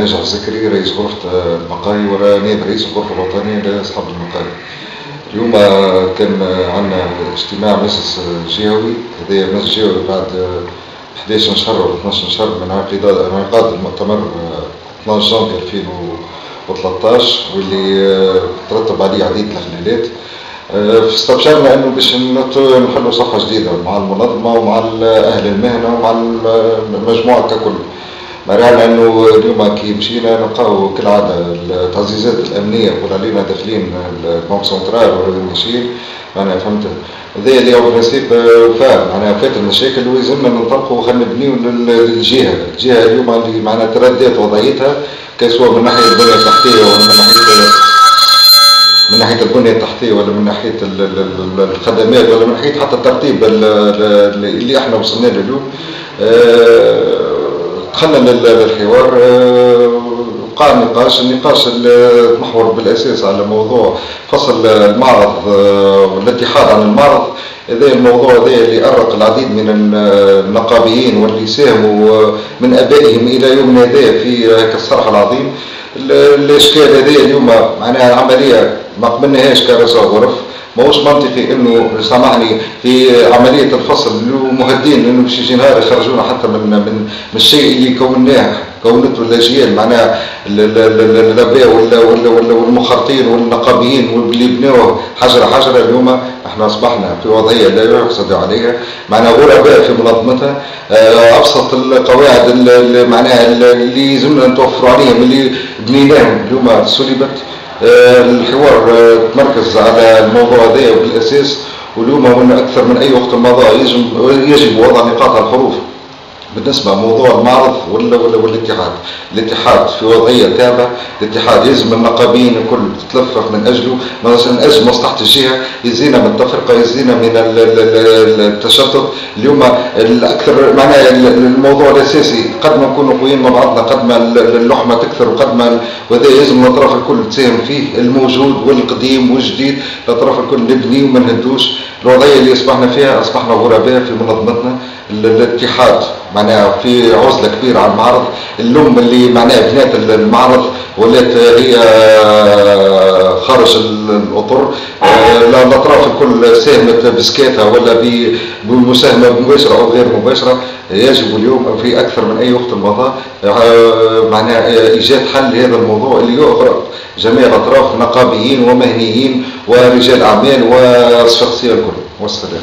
ناجح الزكري رئيس غرفة المقاهي ونائب رئيس الغرفة الوطنية لأصحاب المقاهي. اليوم كان عندنا اجتماع مجلس جهوي، هذا مجلس جهوي بعد 11 شهر ولا 12 شهر من انعقاد المؤتمر 12 جانفي 2013 واللي ترتب عليه عديد الخلالات. استبشرنا انه باش نحلوا صفحه جديده مع المنظمه ومع اهل المهنه ومع المجموعه ككل. مرعنا انه اليوم كي مشينا نلقاو كالعاده التعزيزات الامنيه يقول علينا داخلين البنك سنترال ولا ماشيين. انا فهمت هذا اللي هو برنسيب وفاء معناها فات المشاكل ويلزمنا ننطلقوا وخلينا نبنيو للجهه، الجهه اليوم اللي معناها تردات وضعيتها كسواء من ناحيه البنيه التحتيه ولا من ناحيه البنيه التحتيه ولا من ناحيه الخدمات ولا من ناحيه حتى الترتيب اللي احنا وصلنا له اليوم. دخلنا للحوار، وقع النقاش المحور بالاساس على موضوع فصل المعرض والاتحاد عن المعرض. هذا الموضوع هذا اللي أرق العديد من النقابيين واللي ساهموا من ابائهم الى يومنا هذا في الصرح العظيم. الاشكال هذا اليوم معناها عمليه ما قبلناهاش كرئاسه غرف. ماهوش منطقي انه سامحني في عمليه الفصل مهدين انه باش يجي نهار يخرجونا حتى من الشيء اللي كونته الاجيال معناها الاباء والمخرطين والنقابيين واللي بنوه حجره حجره. اليوم احنا اصبحنا في وضعيه لا يحسد عليها، معناها غرباء في منظمتها. ابسط القواعد معناها اللي يلزمنا نتوفروا عليهم اللي بنيناهم اليوم سلبت. الحوار تمركز على الموضوع هذا بالاساس، واليوم هنا اكثر من اي وقت مضى يجب وضع نقاط الحروف بالنسبه لموضوع المعرض والاتحاد. الاتحاد في وضعيه تابعه، الاتحاد يلزم النقابيين الكل تتلفف من اجله، من اجل مصلحه الجهه، يزينا من التفرقه، يزينا من التشتت. اليوم الاكثر معناها الموضوع الاساسي قد ما نكونوا قويين مع بعضنا قد ما اللحمه تكثر وقد ما وهذا يلزم الاطراف الكل تساهم فيه، الموجود والقديم والجديد الاطراف الكل نبني وما نهدوش. الوضعيه اللي اصبحنا فيها اصبحنا غرباء في منظمتنا. الاتحاد معناها في عزله كبيره على المعرض، اللم اللي معناها بنات المعرض ولات هي خارج الاطر. الاطراف الكل ساهمت بسكاتها ولا بمساهمه مباشره او غير مباشره. يجب اليوم في اكثر من اي وقت مضى معناها ايجاد حل لهذا الموضوع اللي يغرق جميع الاطراف، نقابيين ومهنيين ورجال اعمال والشخصيه الكل. والسلام.